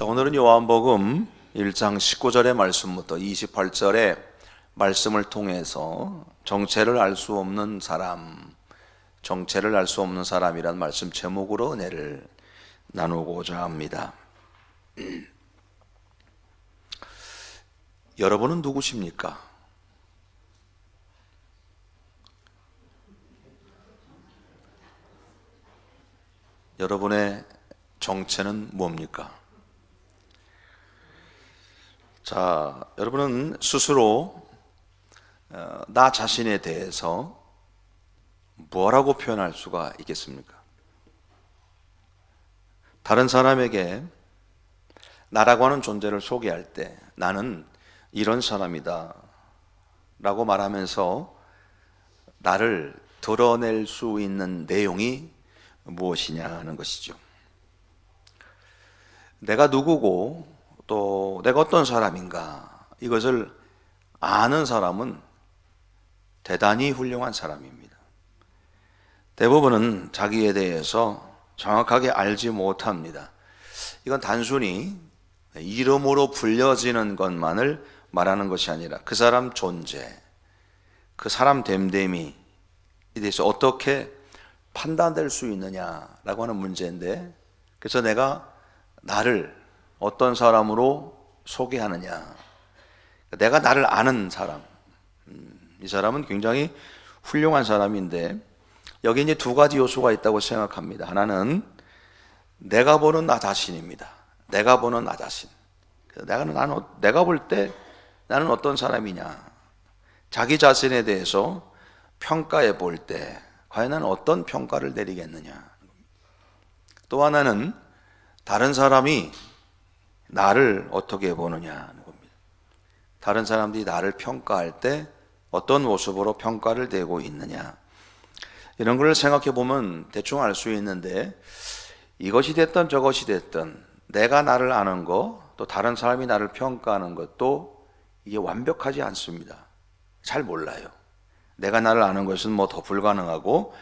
자, 오늘은 요한복음 1장 19절의 말씀부터 28절의 말씀을 통해서 정체를 알 수 없는 사람, 정체를 알 수 없는 사람이란 말씀 제목으로 은혜를 나누고자 합니다. 여러분은 누구십니까? 여러분의 정체는 뭡니까? 자, 여러분은 스스로 나 자신에 대해서 뭐라고 표현할 수가 있겠습니까? 다른 사람에게 나라고 하는 존재를 소개할 때 나는 이런 사람이다 라고 말하면서 나를 드러낼 수 있는 내용이 무엇이냐 하는 것이죠. 내가 누구고 또 내가 어떤 사람인가 이것을 아는 사람은 대단히 훌륭한 사람입니다. 대부분은 자기에 대해서 정확하게 알지 못합니다. 이건 단순히 이름으로 불려지는 것만을 말하는 것이 아니라 그 사람 존재, 그 사람 됨됨이에 대해서 어떻게 판단될 수 있느냐라고 하는 문제인데, 그래서 내가 나를 어떤 사람으로 소개하느냐, 내가 나를 아는 사람, 이 사람은 굉장히 훌륭한 사람인데 여기 이제 두 가지 요소가 있다고 생각합니다. 하나는 내가 보는 나 자신입니다. 내가 보는 나 자신. 내가 볼 때 나는 어떤 사람이냐, 자기 자신에 대해서 평가해 볼 때 과연 나는 어떤 평가를 내리겠느냐. 또 하나는 다른 사람이 나를 어떻게 보느냐 하는 겁니다. 다른 사람들이 나를 평가할 때 어떤 모습으로 평가를 내고 있느냐, 이런 걸 생각해 보면 대충 알 수 있는데, 이것이 됐든 저것이 됐든 내가 나를 아는 거, 또 다른 사람이 나를 평가하는 것도 이게 완벽하지 않습니다. 잘 몰라요. 내가 나를 아는 것은 뭐 더 불가능하고,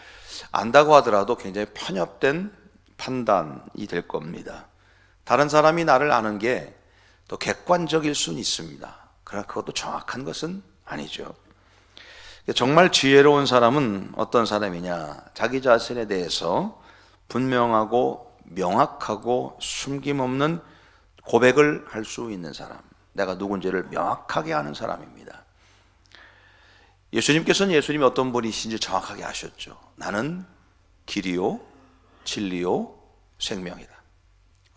안다고 하더라도 굉장히 편협된 판단이 될 겁니다. 다른 사람이 나를 아는 게 또 객관적일 수는 있습니다. 그러나 그것도 정확한 것은 아니죠. 정말 지혜로운 사람은 어떤 사람이냐, 자기 자신에 대해서 분명하고 명확하고 숨김없는 고백을 할 수 있는 사람, 내가 누군지를 명확하게 아는 사람입니다. 예수님께서는 예수님이 어떤 분이신지 정확하게 아셨죠. 나는 길이요 진리요 생명이다.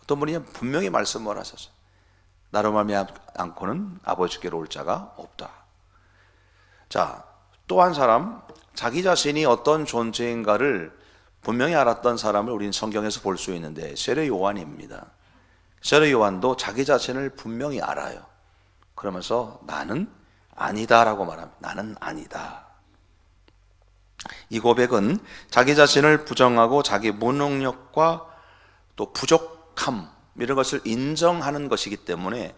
어떤 분이 분명히 말씀을 하셨어요. 나로 말미암고는 아버지께로 올 자가 없다. 자, 또 한 사람, 자기 자신이 어떤 존재인가를 분명히 알았던 사람을 우리는 성경에서 볼 수 있는데 세례 요한입니다. 세례 요한도 자기 자신을 분명히 알아요. 그러면서 나는 아니다라고 말합니다. 나는 아니다. 이 고백은 자기 자신을 부정하고 자기 무능력과 또 부족함, 이런 것을 인정하는 것이기 때문에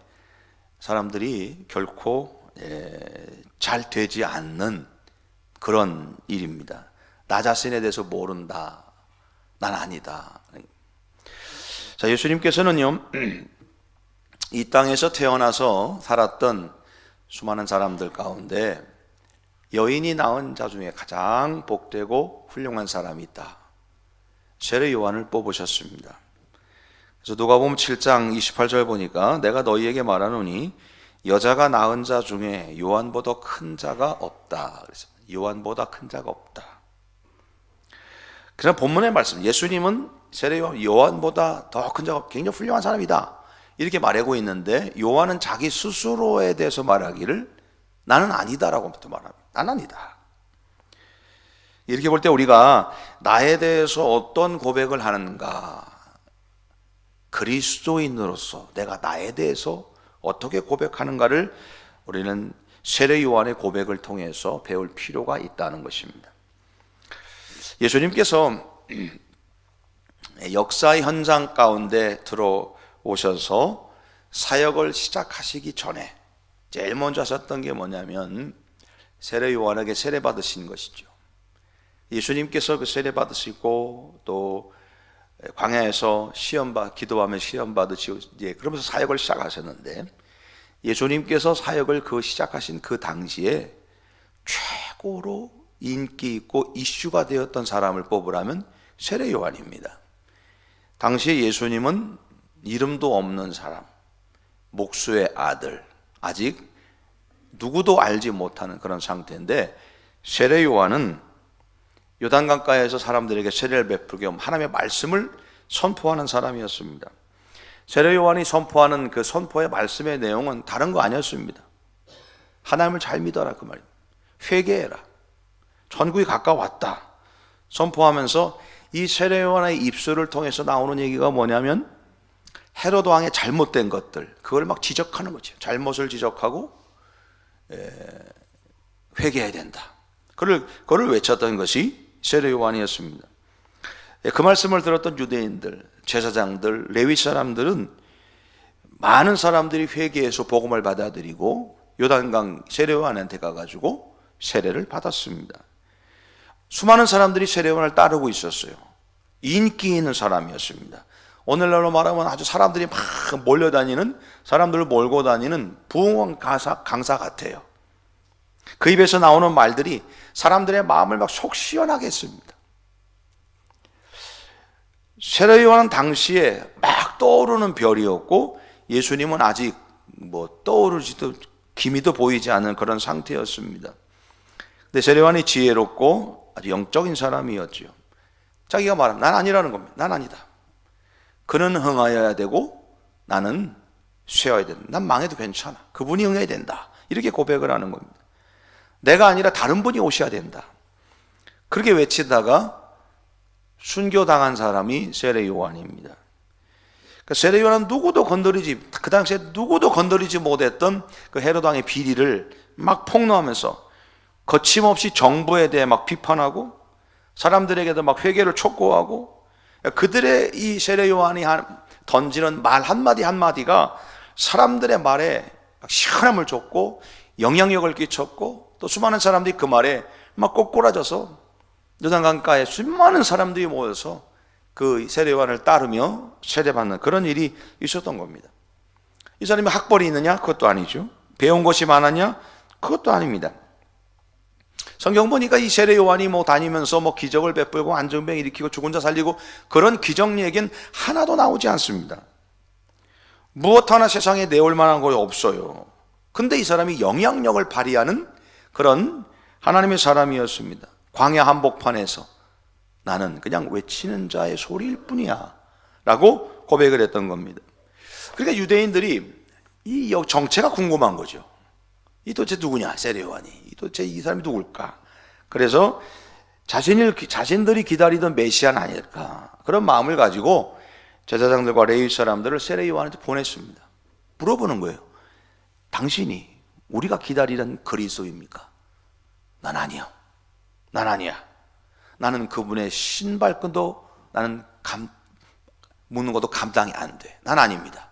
사람들이 결코 잘 되지 않는 그런 일입니다. 나 자신에 대해서 모른다, 난 아니다. 자, 예수님께서는요, 이 땅에서 태어나서 살았던 수많은 사람들 가운데 여인이 낳은 자 중에 가장 복되고 훌륭한 사람이 있다. 세례 요한을 뽑으셨습니다. 그래서 누가복음 7장 28절 보니까 내가 너희에게 말하노니 여자가 낳은 자 중에 요한보다 큰 자가 없다. 그래서 요한보다 큰 자가 없다. 그러나 본문의 말씀, 예수님은 세례 요한보다 더 큰 자가 굉장히 훌륭한 사람이다 이렇게 말하고 있는데, 요한은 자기 스스로에 대해서 말하기를 나는 아니다라고 말합니다. 나는 아니다. 이렇게 볼 때 우리가 나에 대해서 어떤 고백을 하는가, 그리스도인으로서 내가 나에 대해서 어떻게 고백하는가를 우리는 세례 요한의 고백을 통해서 배울 필요가 있다는 것입니다. 예수님께서 역사의 현장 가운데 들어오셔서 사역을 시작하시기 전에 제일 먼저 하셨던 게 뭐냐면 세례 요한에게 세례 받으신 것이죠. 예수님께서 그 세례 받으시고 또 광야에서 기도하며 시험 받으시고 그러면서 사역을 시작하셨는데, 예수님께서 사역을 시작하신 그 당시에 최고로 인기 있고 이슈가 되었던 사람을 뽑으라면 세례 요한입니다. 당시에 예수님은 이름도 없는 사람, 목수의 아들, 아직 누구도 알지 못하는 그런 상태인데, 세례 요한은 요단강가에서 사람들에게 세례를 베풀게 하나님의 말씀을 선포하는 사람이었습니다. 세례 요한이 선포하는 그 선포의 말씀의 내용은 다른 거 아니었습니다. 하나님을 잘 믿어라, 그 말입니다. 회개해라, 천국이 가까웠다 선포하면서, 이 세례 요한의 입술을 통해서 나오는 얘기가 뭐냐면 헤로드 왕의 잘못된 것들, 그걸 막 지적하는 거죠. 잘못을 지적하고 회개해야 된다. 그걸 외쳤던 것이 세례 요한이었습니다. 그 말씀을 들었던 유대인들, 제사장들, 레위 사람들은 많은 사람들이 회개해서 복음을 받아들이고 요단강 세례 요한한테 가가지고 세례를 받았습니다. 수많은 사람들이 세례 요한을 따르고 있었어요. 인기 있는 사람이었습니다. 오늘날로 말하면 아주 사람들이 막 몰려다니는, 사람들을 몰고 다니는 부흥왕 강사 같아요. 그 입에서 나오는 말들이 사람들의 마음을 막 속 시원하게 했습니다. 세례 요한은 당시에 막 떠오르는 별이었고, 예수님은 아직 떠오르지도 기미도 보이지 않는 그런 상태였습니다. 근데 세례 요한이 지혜롭고 아주 영적인 사람이었죠. 자기가 말하면 난 아니라는 겁니다. 난 아니다. 그는 흥하여야 되고 나는 쇠어야 된다. 난 망해도 괜찮아. 그분이 응해야 된다. 이렇게 고백을 하는 겁니다. 내가 아니라 다른 분이 오셔야 된다. 그렇게 외치다가 순교당한 사람이 세례 요한입니다. 그러니까 세례 요한은 그 당시에 누구도 건드리지 못했던 그 헤로드 왕의 비리를 막 폭로하면서 거침없이 정부에 대해 막 비판하고 사람들에게도 막 회개를 촉구하고, 그들의 이 세례 요한이 던지는 말 한마디 한마디가 사람들의 말에 시원함을 줬고 영향력을 끼쳤고, 또 수많은 사람들이 그 말에 막 꼬꾸라져서 요단강가에 수많은 사람들이 모여서 그 세례 요한을 따르며 세례받는 그런 일이 있었던 겁니다. 이 사람이 학벌이 있느냐? 그것도 아니죠. 배운 것이 많았냐? 그것도 아닙니다. 성경 보니까 이 세례 요한이 다니면서 기적을 베풀고 안정병 일으키고 죽은 자 살리고 그런 기적 얘기는 하나도 나오지 않습니다. 무엇 하나 세상에 내올 만한 거 없어요. 근데 이 사람이 영향력을 발휘하는 그런 하나님의 사람이었습니다. 광야 한복판에서 나는 그냥 외치는 자의 소리일 뿐이야 라고 고백을 했던 겁니다. 그러니까 유대인들이 이 정체가 궁금한 거죠. 이 도대체 누구냐, 세례 요한이. 도대체 이 사람이 누굴까? 그래서 자신들이 기다리던 메시아는 아닐까, 그런 마음을 가지고 제사장들과 레위 사람들을 세례 요한한테 보냈습니다. 물어보는 거예요. 당신이 우리가 기다리던 그리스도입니까? 난 아니야. 난 아니야. 나는 그분의 신발끈도 나는 묻는 것도 감당이 안 돼. 난 아닙니다.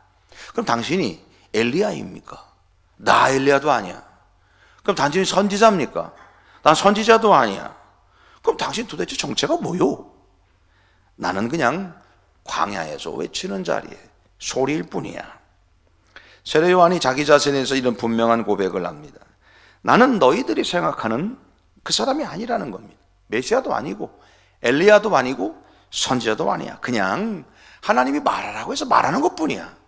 그럼 당신이 엘리야입니까? 나 엘리야도 아니야. 그럼 당신이 선지자입니까? 난 선지자도 아니야. 그럼 당신 도대체 정체가 뭐요? 나는 그냥 광야에서 외치는 자리에 소리일 뿐이야. 세례 요한이 자기 자신에서 이런 분명한 고백을 합니다. 나는 너희들이 생각하는 그 사람이 아니라는 겁니다. 메시아도 아니고 엘리야도 아니고 선지자도 아니야. 그냥 하나님이 말하라고 해서 말하는 것뿐이야.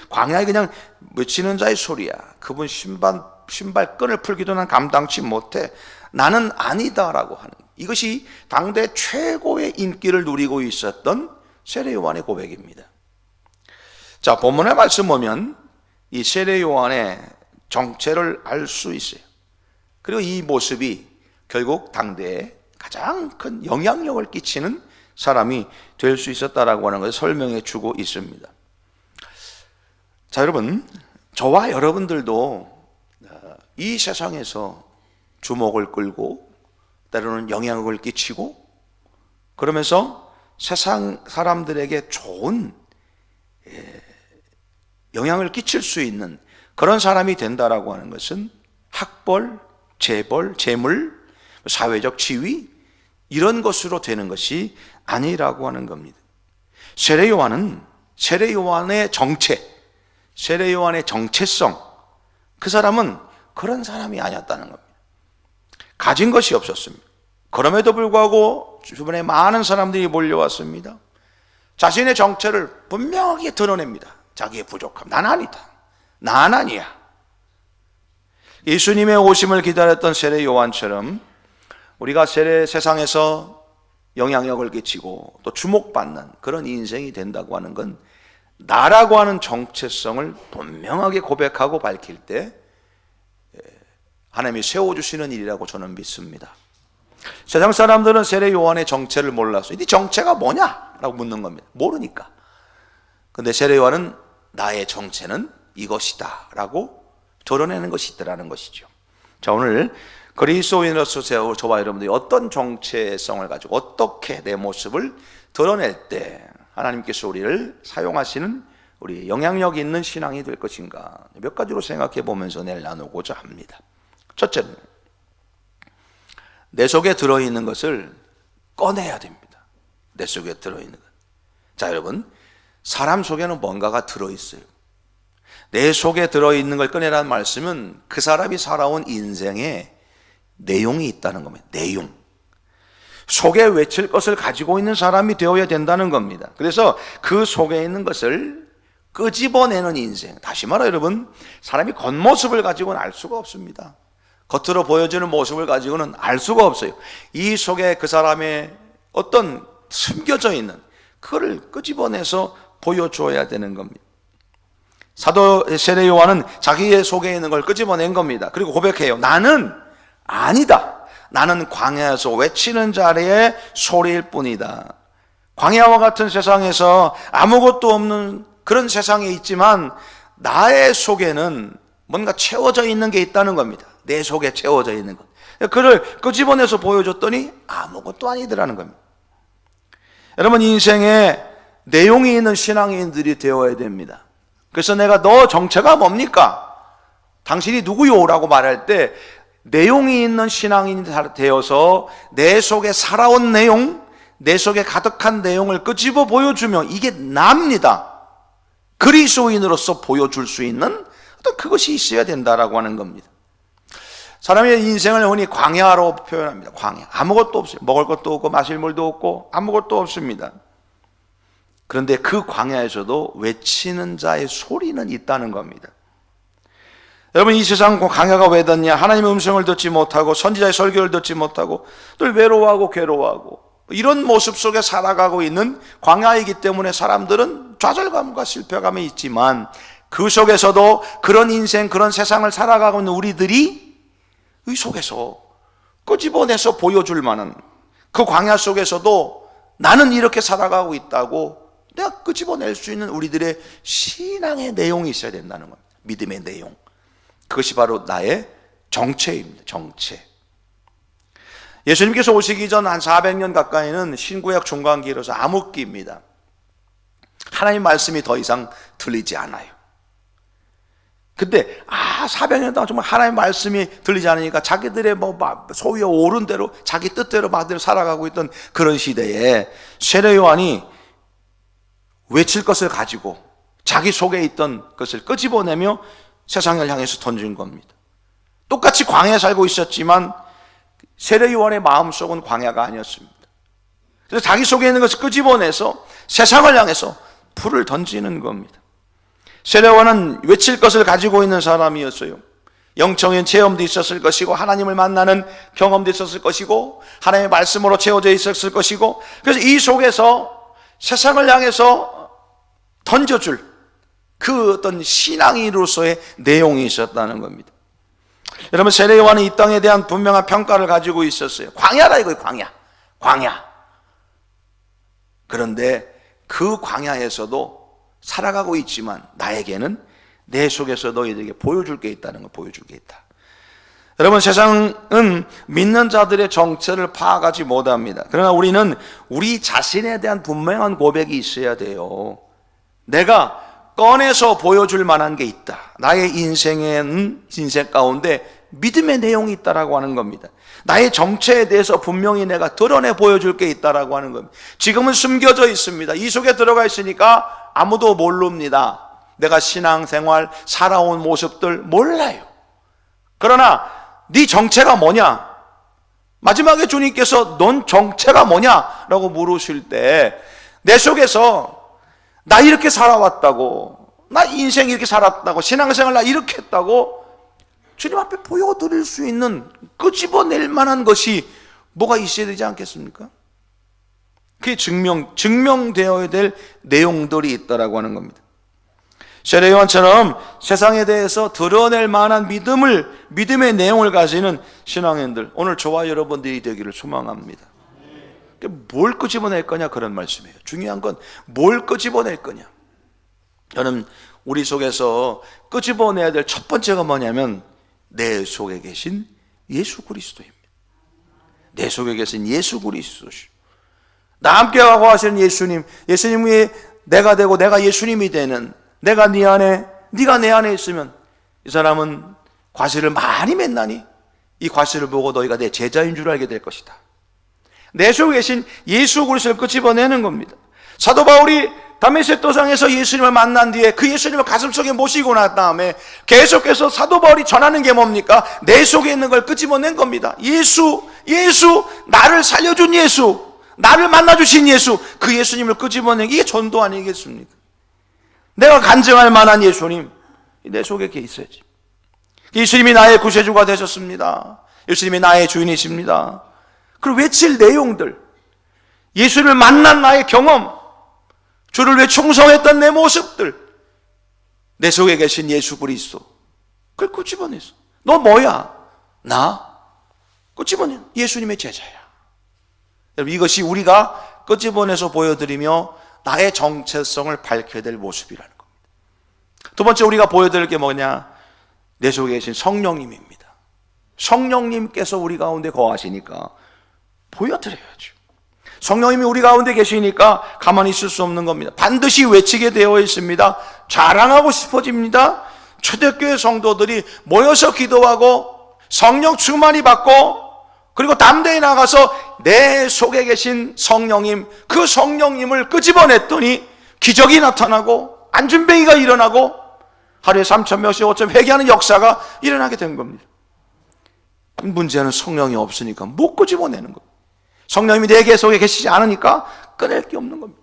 광야에 그냥 외치는 자의 소리야. 그분 신발끈을 풀기도 난 감당치 못해. 나는 아니다라고 하는, 이것이 당대 최고의 인기를 누리고 있었던 세례 요한의 고백입니다. 자, 본문의 말씀 보면 이 세례 요한의 정체를 알 수 있어요. 그리고 이 모습이 결국 당대에 가장 큰 영향력을 끼치는 사람이 될 수 있었다라고 하는 것을 설명해 주고 있습니다. 자, 여러분, 저와 여러분들도 이 세상에서 주목을 끌고 때로는 영향력을 끼치고 그러면서 세상 사람들에게 좋은 영향을 끼칠 수 있는 그런 사람이 된다라고 하는 것은 학벌, 재벌, 재물, 사회적 지위 이런 것으로 되는 것이 아니라고 하는 겁니다. 세례 요한의 정체, 세례 요한의 정체성, 그 사람은 그런 사람이 아니었다는 겁니다. 가진 것이 없었습니다. 그럼에도 불구하고 주변에 많은 사람들이 몰려왔습니다. 자신의 정체를 분명하게 드러냅니다. 자기의 부족함, 난 아니다, 난 아니야. 예수님의 오심을 기다렸던 세례 요한처럼 우리가 세상에서 영향력을 끼치고 또 주목받는 그런 인생이 된다고 하는 건 나라고 하는 정체성을 분명하게 고백하고 밝힐 때 하나님이 세워주시는 일이라고 저는 믿습니다. 세상 사람들은 세례 요한의 정체를 몰라서 이 정체가 뭐냐? 라고 묻는 겁니다. 모르니까. 근데 세례 요한은 나의 정체는 이것이다 라고 드러내는 것이 있다는 것이죠. 자, 오늘 그리스도인으로서 저와 여러분들이 어떤 정체성을 가지고 어떻게 내 모습을 드러낼 때 하나님께서 우리를 사용하시는 우리 영향력 있는 신앙이 될 것인가, 몇 가지로 생각해 보면서 내일 나누고자 합니다. 첫째는 내 속에 들어있는 것을 꺼내야 됩니다. 내 속에 들어있는 것. 자, 여러분, 사람 속에는 뭔가가 들어있어요. 내 속에 들어있는 걸 꺼내라는 말씀은 그 사람이 살아온 인생에 내용이 있다는 겁니다. 내용. 속에 외칠 것을 가지고 있는 사람이 되어야 된다는 겁니다. 그래서 그 속에 있는 것을 끄집어내는 인생. 다시 말해 여러분, 사람이 겉모습을 가지고는 알 수가 없습니다. 겉으로 보여주는 모습을 가지고는 알 수가 없어요. 이 속에 그 사람의 어떤 숨겨져 있는 그거를 끄집어내서 보여줘야 되는 겁니다. 사도 세례 요한은 자기의 속에 있는 걸 끄집어낸 겁니다. 그리고 고백해요. 나는 아니다. 나는 광야에서 외치는 자리의 소리일 뿐이다. 광야와 같은 세상에서 아무것도 없는 그런 세상에 있지만 나의 속에는 뭔가 채워져 있는 게 있다는 겁니다. 내 속에 채워져 있는 것. 그를 끄집어내서 보여줬더니 아무것도 아니더라는 겁니다. 여러분, 인생에 내용이 있는 신앙인들이 되어야 됩니다. 그래서 내가 너 정체가 뭡니까? 당신이 누구요? 라고 말할 때 내용이 있는 신앙인이 되어서 내 속에 살아온 내용, 내 속에 가득한 내용을 끄집어 보여주면 이게 납니다. 그리스도인으로서 보여줄 수 있는 어떤 그것이 있어야 된다라고 하는 겁니다. 사람의 인생을 흔히 광야로 표현합니다. 광야. 아무것도 없어요. 먹을 것도 없고 마실 물도 없고 아무것도 없습니다. 그런데 그 광야에서도 외치는 자의 소리는 있다는 겁니다. 여러분, 이 세상 광야가 왜 닿냐? 하나님의 음성을 듣지 못하고 선지자의 설교를 듣지 못하고 늘 외로워하고 괴로워하고 이런 모습 속에 살아가고 있는 광야이기 때문에 사람들은 좌절감과 실패감이 있지만 그 속에서도 그런 인생, 그런 세상을 살아가고 있는 우리들이 이 속에서 끄집어내서 보여줄 만한 그 광야 속에서도 나는 이렇게 살아가고 있다고 내가 끄집어낼 수 있는 우리들의 신앙의 내용이 있어야 된다는 겁니다. 믿음의 내용. 그것이 바로 나의 정체입니다. 정체. 예수님께서 오시기 전 한 400년 가까이는 신구약 중간기로서 암흑기입니다. 하나님 말씀이 더 이상 들리지 않아요. 근데 400년 동안 정말 하나님 말씀이 들리지 않으니까 자기들의 소위에 오른 대로 자기 뜻대로 마음대로 살아가고 있던 그런 시대에 세례 요한이 외칠 것을 가지고 자기 속에 있던 것을 끄집어내며 세상을 향해서 던진 겁니다. 똑같이 광야에 살고 있었지만 세례 요한의 마음속은 광야가 아니었습니다. 그래서 자기 속에 있는 것을 끄집어내서 세상을 향해서 불을 던지는 겁니다. 세례 요한은 외칠 것을 가지고 있는 사람이었어요. 영적인 체험도 있었을 것이고 하나님을 만나는 경험도 있었을 것이고 하나님의 말씀으로 채워져 있었을 것이고, 그래서 이 속에서 세상을 향해서 던져줄 그 어떤 신앙인으로서의 내용이 있었다는 겁니다. 여러분, 세례 요한은 이 땅에 대한 분명한 평가를 가지고 있었어요. 광야라 이거예요. 광야. 그런데 그 광야에서도 살아가고 있지만 나에게는 내 속에서 너희들에게 보여줄 게 있다는 거, 보여줄 게 있다. 여러분, 세상은 믿는 자들의 정체를 파악하지 못합니다. 그러나 우리는 우리 자신에 대한 분명한 고백이 있어야 돼요. 내가 꺼내서 보여줄 만한 게 있다. 나의 인생 가운데 믿음의 내용이 있다라고 하는 겁니다. 나의 정체에 대해서 분명히 내가 드러내 보여줄 게 있다라고 하는 겁니다. 지금은 숨겨져 있습니다. 이 속에 들어가 있으니까 아무도 모릅니다. 내가 신앙생활 살아온 모습들 몰라요. 그러나 네 정체가 뭐냐? 마지막에 주님께서 넌 정체가 뭐냐라고 물으실 때 내 속에서 나 이렇게 살아왔다고, 나 인생 이렇게 살았다고, 신앙생활 나 이렇게 했다고 주님 앞에 보여드릴 수 있는 끄집어낼 만한 것이 뭐가 있어야 되지 않겠습니까? 그게 증명되어야 될 내용들이 있다라고 하는 겁니다. 세례 요한처럼 세상에 대해서 드러낼 만한 믿음의 내용을 가지는 신앙인들, 오늘 저와 여러분들이 되기를 소망합니다. 뭘 끄집어낼 거냐, 그런 말씀이에요. 중요한 건 뭘 끄집어낼 거냐. 저는 우리 속에서 끄집어내야 될 첫 번째가 뭐냐면 내 속에 계신 예수 그리스도입니다. 내 속에 계신 예수 그리스도, 나 함께 가고 하시는 예수님, 예수님이 내가 되고 내가 예수님이 되는, 내가 네 안에, 네가 내 안에 있으면 이 사람은 과실을 많이 맺나니 이 과실을 보고 너희가 내 제자인 줄 알게 될 것이다. 내 속에 계신 예수 그리스도를 끄집어내는 겁니다. 사도 바울이 다메섹 도상에서 예수님을 만난 뒤에 그 예수님을 가슴속에 모시고 난 다음에 계속해서 사도 바울이 전하는 게 뭡니까? 내 속에 있는 걸 끄집어낸 겁니다. 예수, 나를 살려준 예수, 나를 만나주신 예수, 그 예수님을 끄집어낸 게 전도 아니겠습니까? 내가 간증할 만한 예수님, 내 속에 있어야지. 예수님이 나의 구세주가 되셨습니다. 예수님이 나의 주인이십니다. 그리고 외칠 내용들, 예수를 만난 나의 경험, 주를 위해 충성했던 내 모습들, 내 속에 계신 예수 그리스도, 그걸 끄집어내서 너 뭐야? 나? 끄집어내 예수님의 제자야. 여러분, 이것이 우리가 끄집어내서 보여드리며 나의 정체성을 밝혀야 될 모습이라는 겁니다. 두 번째 우리가 보여드릴 게 뭐냐? 내 속에 계신 성령님입니다. 성령님께서 우리 가운데 거하시니까 보여드려야죠. 성령님이 우리 가운데 계시니까 가만히 있을 수 없는 겁니다. 반드시 외치게 되어 있습니다. 자랑하고 싶어집니다. 초대교회 성도들이 모여서 기도하고 성령 충만이 받고 그리고 담대히 나가서 내 속에 계신 성령님, 그 성령님을 끄집어냈더니 기적이 나타나고 안준뱅이가 일어나고 하루에 3,000명씩 5,000명 회개하는 역사가 일어나게 된 겁니다. 문제는 성령이 없으니까 못 끄집어내는 겁니다. 성령님이 내 속에 계시지 않으니까 꺼낼 게 없는 겁니다.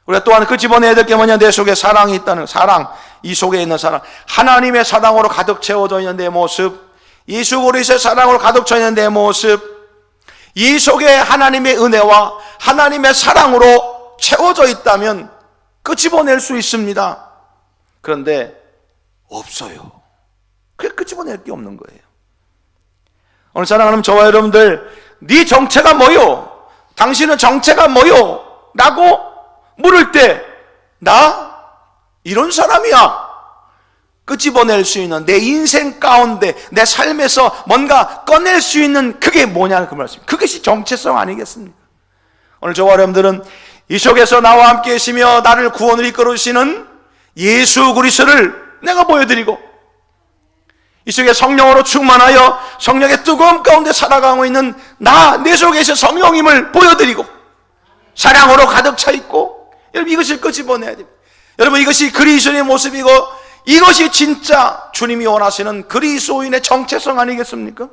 우리가 또한 끄집어내야 될 게 뭐냐? 내 속에 사랑이 있다는 사랑, 이 속에 있는 사랑, 하나님의 사랑으로 가득 채워져 있는 내 모습, 예수 그리스도의 사랑으로 가득 차 있는 내 모습, 이 속에 하나님의 은혜와 하나님의 사랑으로 채워져 있다면 끄집어낼 수 있습니다. 그런데 없어요. 그게 끄집어낼 게 없는 거예요. 오늘 사랑하는 저와 여러분들, 네 정체가 뭐요? 당신은 정체가 뭐요? 라고 물을 때 나 이런 사람이야. 끄집어낼 수 있는 내 인생 가운데 내 삶에서 뭔가 꺼낼 수 있는 그게 뭐냐 그 말씀. 그것이 정체성 아니겠습니까? 오늘 저와 여러분들은 이 속에서 나와 함께 계시며 나를 구원을 이끌어 주시는 예수 그리스도를 내가 보여드리고 이 속에 성령으로 충만하여 성령의 뜨거움 가운데 살아가고 있는 내 속에 계신 성령님을 보여드리고 사랑으로 가득 차 있고, 여러분 이것을 끄집어내야 됩니다. 여러분 이것이 그리스도인의 모습이고 이것이 진짜 주님이 원하시는 그리스도인의 정체성 아니겠습니까?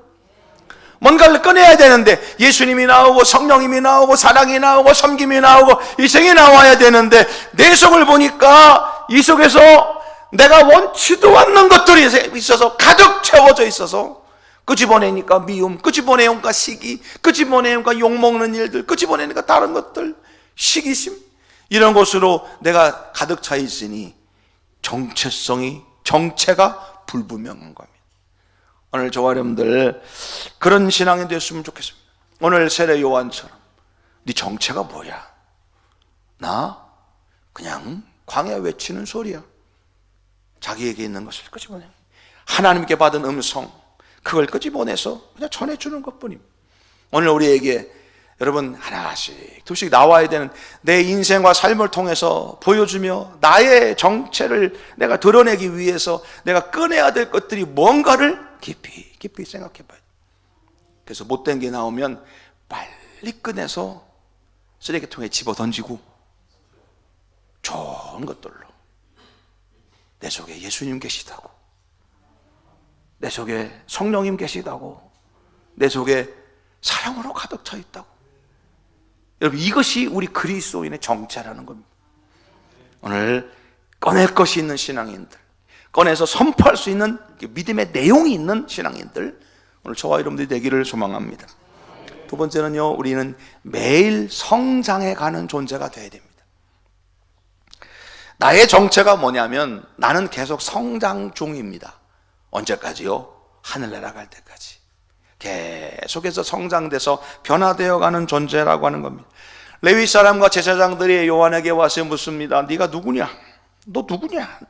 뭔가를 꺼내야 되는데 예수님이 나오고 성령님이 나오고 사랑이 나오고 섬김이 나오고 희생이 나와야 되는데 내 속을 보니까 이 속에서 내가 원치도 않는 것들이 있어서 가득 채워져 있어서 끄집어내니까 미움, 끄집어내니까 시기, 끄집어내니까 욕먹는 일들, 끄집어내니까 다른 것들, 시기심, 이런 것으로 내가 가득 차 있으니 정체가 불분명한 겁니다. 오늘 저와 여러분들 그런 신앙이 됐으면 좋겠습니다. 오늘 세례 요한처럼 네 정체가 뭐야? 나 그냥 광야 외치는 소리야. 자기에게 있는 것을 끄집어내 하나님께 받은 음성, 그걸 끄집어내서 그냥 전해주는 것뿐입니다. 오늘 우리에게 여러분 하나씩 둘씩 나와야 되는 내 인생과 삶을 통해서 보여주며 나의 정체를 내가 드러내기 위해서 내가 꺼내야 될 것들이 뭔가를 깊이 생각해 봐야 돼. 그래서 못된 게 나오면 빨리 꺼내서 쓰레기통에 집어 던지고 좋은 것들로 내 속에 예수님 계시다고, 내 속에 성령님 계시다고, 내 속에 사랑으로 가득 차 있다고. 여러분 이것이 우리 그리스도인의 정체라는 겁니다. 오늘 꺼낼 것이 있는 신앙인들, 꺼내서 선포할 수 있는 믿음의 내용이 있는 신앙인들, 오늘 저와 여러분들이 되기를 소망합니다. 두 번째는요, 우리는 매일 성장해 가는 존재가 되어야 됩니다. 나의 정체가 뭐냐면 나는 계속 성장 중입니다. 언제까지요? 하늘 날아갈 때까지 계속해서 성장돼서 변화되어 가는 존재라고 하는 겁니다. 레위 사람과 제사장들이 요한에게 와서 묻습니다. 네가 누구냐? 너 누구냐?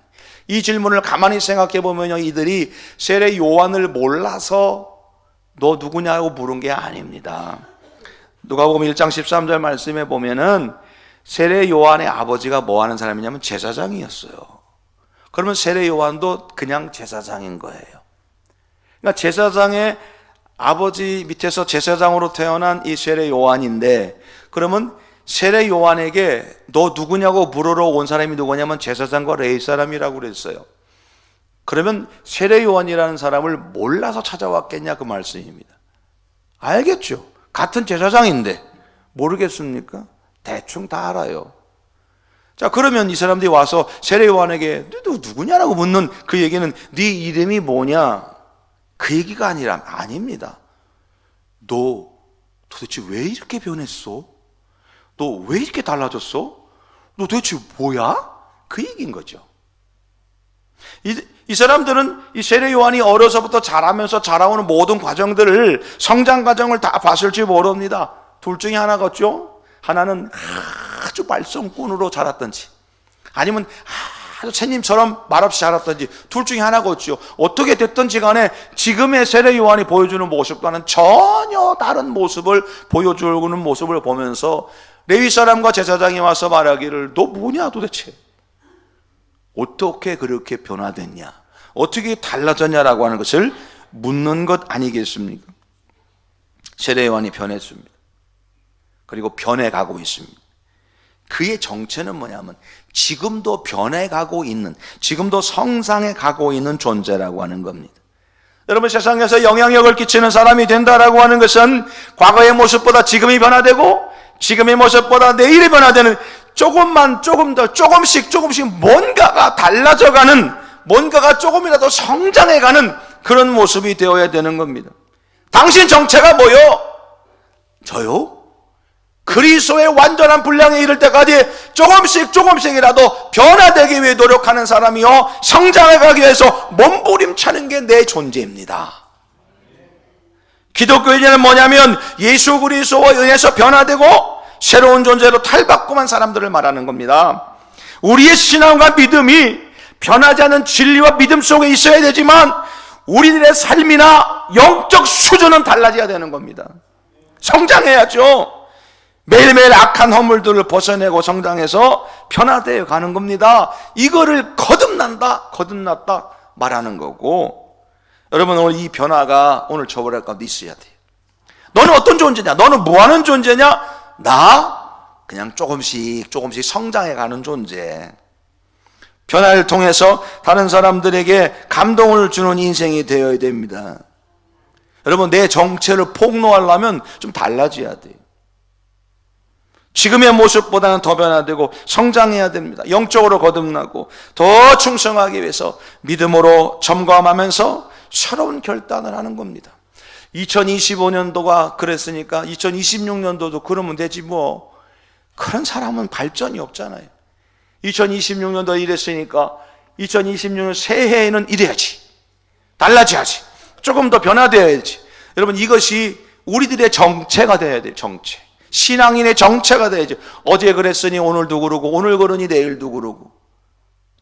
이 질문을 가만히 생각해 보면요, 이들이 세례 요한을 몰라서 너 누구냐고 물은 게 아닙니다. 누가복음 1장 13절 말씀에 보면은 세례 요한의 아버지가 뭐 하는 사람이냐면 제사장이었어요. 그러면 세례 요한도 그냥 제사장인 거예요. 그러니까 제사장의 아버지 밑에서 제사장으로 태어난 이 세례 요한인데, 그러면 세례 요한에게 너 누구냐고 물으러 온 사람이 누구냐면 제사장과 레위 사람이라고 그랬어요. 그러면 세례 요한이라는 사람을 몰라서 찾아왔겠냐 그 말씀입니다. 알겠죠? 같은 제사장인데 모르겠습니까? 대충 다 알아요. 자, 그러면 이 사람들이 와서 세례 요한에게 너 누구냐라고 묻는 그 얘기는 네 이름이 뭐냐 그 얘기가 아닙니다. 너 도대체 왜 이렇게 변했어? 너 왜 이렇게 달라졌어? 너 도대체 뭐야? 그 얘기인 거죠. 이 사람들은 이 세례 요한이 어려서부터 자라면서 자라오는 모든 과정들을, 성장 과정을 다 봤을지 모릅니다. 둘 중에 하나겠죠. 하나는 아주 말썽꾼으로 자랐든지 아니면 아주 새님처럼 말없이 자랐든지 둘 중에 하나겠죠. 어떻게 됐든지 간에 지금의 세례 요한이 보여주는 모습과는 전혀 다른 모습을 보여주는 모습을 보면서 레위 사람과 제사장이 와서 말하기를 너 뭐냐 도대체? 어떻게 그렇게 변화됐냐? 어떻게 달라졌냐라고 하는 것을 묻는 것 아니겠습니까? 세례 요한이 변했습니다. 그리고 변해가고 있습니다. 그의 정체는 뭐냐면 지금도 변해가고 있는, 지금도 성장해 가고 있는 존재라고 하는 겁니다. 여러분, 세상에서 영향력을 끼치는 사람이 된다라고 하는 것은 과거의 모습보다 지금이 변화되고 지금의 모습보다 내일이 변화되는, 조금씩 뭔가가 달라져가는, 뭔가가 조금이라도 성장해가는 그런 모습이 되어야 되는 겁니다. 당신 정체가 뭐요? 저요? 그리스도의 완전한 분량에 이를 때까지 조금씩이라도 변화되기 위해 노력하는 사람이요, 성장해가기 위해서 몸부림치는 게 내 존재입니다. 기독교인은 뭐냐면 예수 그리스도와 은혜에서 변화되고 새로운 존재로 탈바꿈한 사람들을 말하는 겁니다. 우리의 신앙과 믿음이 변하지 않는 진리와 믿음 속에 있어야 되지만 우리들의 삶이나 영적 수준은 달라져야 되는 겁니다. 성장해야죠. 매일매일 악한 허물들을 벗어내고 성장해서 변화되어 가는 겁니다. 이거를 거듭났다 말하는 거고, 여러분 오늘 이 변화가 오늘 저버릴 가운데 있어야 돼요. 너는 어떤 존재냐? 너는 뭐하는 존재냐? 나 그냥 조금씩 성장해 가는 존재. 변화를 통해서 다른 사람들에게 감동을 주는 인생이 되어야 됩니다. 여러분, 내 정체를 폭로하려면 좀 달라져야 돼요. 지금의 모습보다는 더 변화되고 성장해야 됩니다. 영적으로 거듭나고 더 충성하기 위해서 믿음으로 점검하면서 새로운 결단을 하는 겁니다. 2025년도가 그랬으니까 2026년도도 그러면 되지 뭐. 그런 사람은 발전이 없잖아요. 2026년도 이랬으니까 2026년 새해에는 이래야지, 달라져야지, 조금 더 변화되어야지. 여러분, 이것이 우리들의 정체가 되어야 돼요. 정체. 신앙인의 정체가 돼야지. 어제 그랬으니 오늘도 그러고 오늘 그러니 내일도 그러고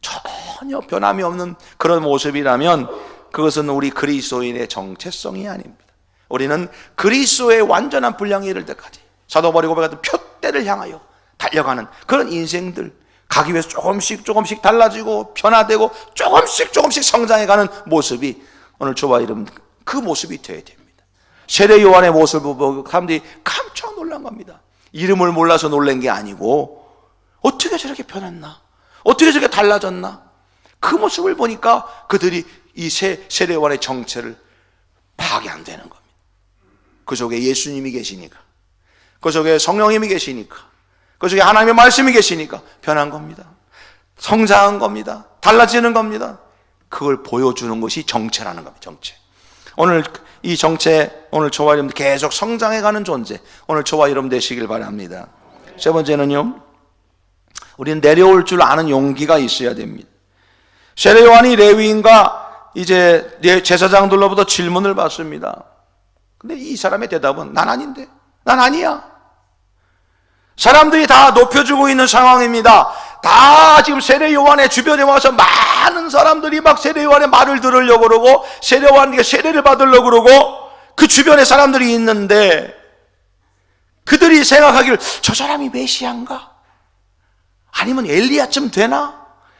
전혀 변함이 없는 그런 모습이라면 그것은 우리 그리스도인의 정체성이 아닙니다. 우리는 그리스도의 완전한 분량에 이를 때까지 사도 바울이 고백했던 표대를 향하여 달려가는 그런 인생들, 가기 위해서 조금씩 달라지고 변화되고 조금씩 성장해가는 모습이 오늘 저와 여러분 그 모습이 되어야 됩니다. 세례 요한의 모습을 보고 사람들이 깜짝 놀란 겁니다. 이름을 몰라서 놀란 게 아니고 어떻게 저렇게 변했나, 어떻게 저렇게 달라졌나, 그 모습을 보니까 그들이 이 세례 요한의 정체를 파악이 안 되는 겁니다. 그 속에 예수님이 계시니까, 그 속에 성령님이 계시니까, 그 속에 하나님의 말씀이 계시니까 변한 겁니다. 성장한 겁니다. 달라지는 겁니다. 그걸 보여주는 것이 정체라는 겁니다. 정체. 오늘 이 정체, 오늘 저와 여러분들 계속 성장해가는 존재, 오늘 저와 여러분 되시길 바랍니다. 세 번째는요, 우리는 내려올 줄 아는 용기가 있어야 됩니다. 세례 요한이 레위인과 이제 제사장들로부터 질문을 받습니다. 근데 이 사람의 대답은 난 아닌데, 난 아니야. 사람들이 다 높여주고 있는 상황입니다. 다 지금 세례 요한의 주변에 와서 많은 사람들이 막 세례 요한의 말을 들으려고 그러고 세례 요한에게 세례를 받으려고 그러고 그 주변에 사람들이 있는데 그들이 생각하기를 저 사람이 메시아인가? 아니면 엘리야쯤 되나?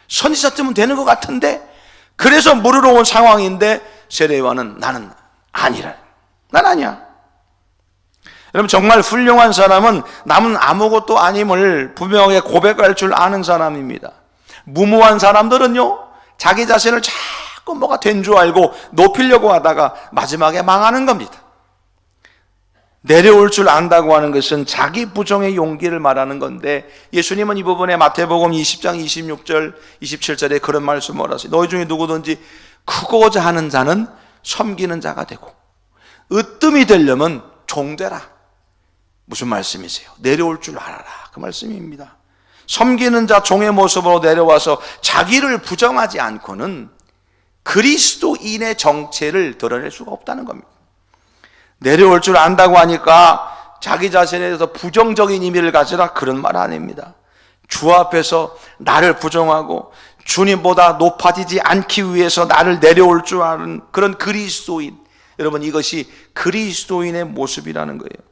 선지자쯤은 되는 것 같은데, 그래서 물으러 온 상황인데 세례 요한은 나는 아니라, 난 아니야. 여러분, 정말 훌륭한 사람은 남은 아무것도 아님을 분명하게 고백할 줄 아는 사람입니다. 무모한 사람들은요, 자기 자신을 자꾸 뭐가 된 줄 알고 높이려고 하다가 마지막에 망하는 겁니다. 내려올 줄 안다고 하는 것은 자기 부정의 용기를 말하는 건데, 예수님은 이 부분에 마태복음 20장 26절 27절에 그런 말씀을 하세요. 너희 중에 누구든지 크고자 하는 자는 섬기는 자가 되고 으뜸이 되려면 종되라. 무슨 말씀이세요? 내려올 줄 알아라, 그 말씀입니다. 섬기는 자 종의 모습으로 내려와서 자기를 부정하지 않고는 그리스도인의 정체를 드러낼 수가 없다는 겁니다. 내려올 줄 안다고 하니까 자기 자신에 대해서 부정적인 의미를 가지라, 그런 말 아닙니다. 주 앞에서 나를 부정하고 주님보다 높아지지 않기 위해서 나를 내려올 줄 아는 그런 그리스도인, 여러분, 이것이 그리스도인의 모습이라는 거예요.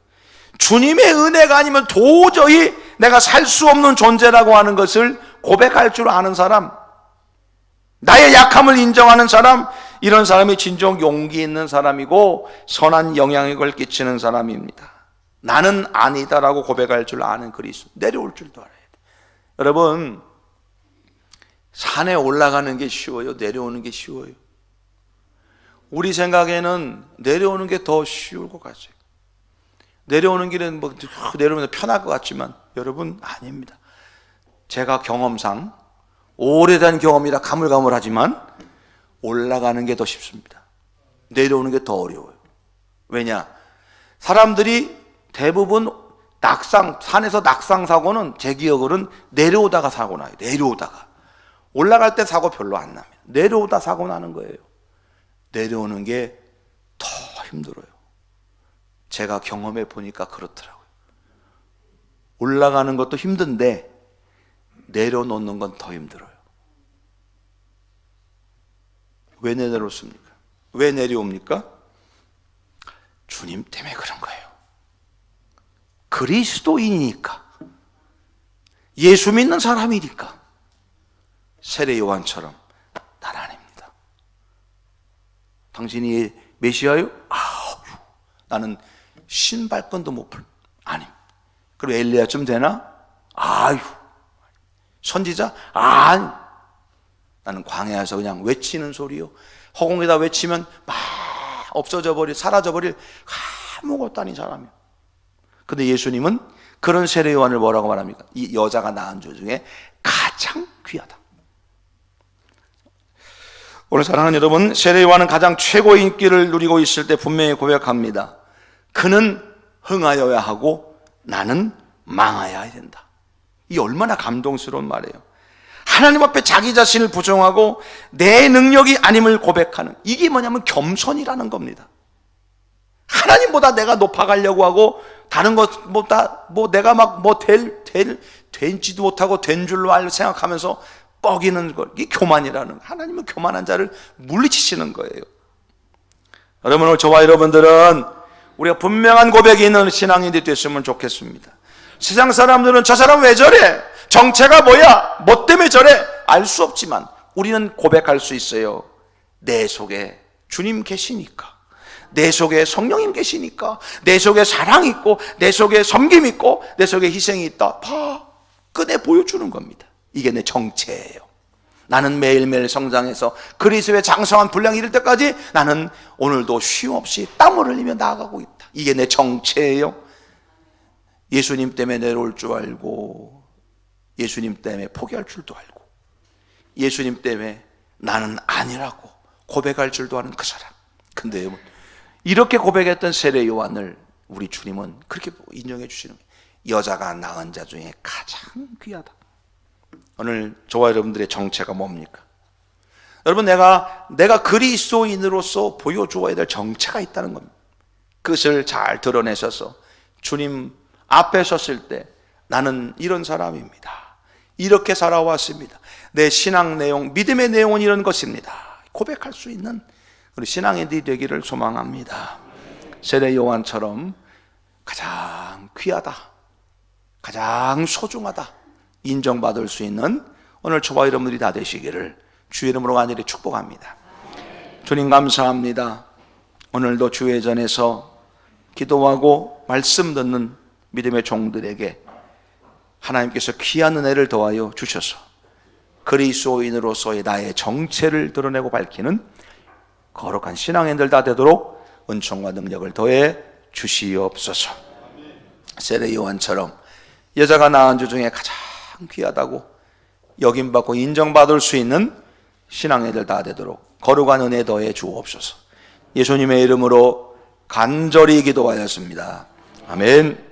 주님의 은혜가 아니면 도저히 내가 살 수 없는 존재라고 하는 것을 고백할 줄 아는 사람, 나의 약함을 인정하는 사람, 이런 사람이 진정 용기 있는 사람이고 선한 영향력을 끼치는 사람입니다. 나는 아니다라고 고백할 줄 아는 그리스도, 내려올 줄도 알아야 돼요. 여러분, 산에 올라가는 게 쉬워요? 내려오는 게 쉬워요? 우리 생각에는 내려오는 게 더 쉬울 것 같아요. 내려오는 길은 뭐 내려오면 편할 것 같지만 여러분, 아닙니다. 제가 경험상 오래된 경험이라 가물가물하지만 올라가는 게 더 쉽습니다. 내려오는 게 더 어려워요. 왜냐? 사람들이 대부분 산에서 낙상 사고는 제 기억으로는 내려오다가 사고 나요. 내려오다가. 올라갈 때 사고 별로 안 나면 내려오다 사고 나는 거예요. 내려오는 게 더 힘들어요. 제가 경험해 보니까 그렇더라고요. 올라가는 것도 힘든데 내려놓는 건 더 힘들어요. 왜 내려놓습니까? 왜 내려옵니까? 주님 때문에 그런 거예요. 그리스도인이니까, 예수 믿는 사람이니까. 세례 요한처럼 난 아닙니다. 당신이 메시아요? 나는 신발끈도 못 풀. 아님. 그럼 엘리야쯤 되나? 아유. 선지자? 아니. 나는 광야에서 그냥 외치는 소리요. 허공에다 외치면 막 없어져 버릴, 사라져 버릴 아무것도 아닌 사람이요. 근데 예수님은 그런 세례 요한을 뭐라고 말합니까? 이 여자가 낳은 조 중에 가장 귀하다. 오늘 사랑하는 여러분, 세례 요한은 가장 최고의 인기를 누리고 있을 때 분명히 고백합니다. 그는 흥하여야 하고 나는 망하여야 된다. 이 얼마나 감동스러운 말이에요. 하나님 앞에 자기 자신을 부정하고 내 능력이 아님을 고백하는, 이게 뭐냐면 겸손이라는 겁니다. 하나님보다 내가 높아가려고 하고 다른 것보다 내가 막 된지도 못하고 된 줄로 알고 생각하면서 뻐기는 것, 이게 교만이라는, 하나님은 교만한 자를 물리치시는 거예요. 여러분, 오늘 저와 여러분들은 우리가 분명한 고백이 있는 신앙인들이 됐으면 좋겠습니다. 세상 사람들은 저 사람 왜 저래? 정체가 뭐야? 뭐 때문에 저래? 알 수 없지만 우리는 고백할 수 있어요. 내 속에 주님 계시니까, 내 속에 성령님 계시니까, 내 속에 사랑이 있고, 내 속에 섬김이 있고, 내 속에 희생이 있다. 봐, 꺼내 보여주는 겁니다. 이게 내 정체예요. 나는 매일매일 성장해서 그리스도의 장성한 분량이 이를 때까지 나는 오늘도 쉼없이 땀을 흘리며 나아가고 있다. 이게 내 정체예요. 예수님 때문에 내려올 줄 알고, 예수님 때문에 포기할 줄도 알고, 예수님 때문에 나는 아니라고 고백할 줄도 아는 그 사람. 근데 여러분, 이렇게 고백했던 세례 요한을 우리 주님은 그렇게 인정해 주시는 거예요. 여자가 낳은 자 중에 가장 귀하다. 오늘 저와 여러분들의 정체가 뭡니까? 여러분, 내가 그리스도인으로서 보여주어야 될 정체가 있다는 겁니다. 그것을 잘 드러내셔서 주님 앞에 섰을 때 나는 이런 사람입니다. 이렇게 살아왔습니다. 내 신앙 내용, 믿음의 내용은 이런 것입니다. 고백할 수 있는 우리 신앙인들이 되기를 소망합니다. 세례 요한처럼 가장 귀하다, 가장 소중하다 인정받을 수 있는 오늘 저와 여러분들이 다 되시기를 주의 이름으로 간절히 축복합니다. 주님 감사합니다. 오늘도 주의 전에서 기도하고 말씀 듣는 믿음의 종들에게 하나님께서 귀한 은혜를 더하여 주셔서 그리스도인으로서의 나의 정체를 드러내고 밝히는 거룩한 신앙인들 다 되도록 은총과 능력을 더해 주시옵소서. 세례 요한처럼 여자가 낳은 자 중에 가장 귀하다고 여김받고 인정받을 수 있는 신앙인들 다 되도록 거룩한 은혜 더해 주옵소서. 예수님의 이름으로 간절히 기도하였습니다. 아멘.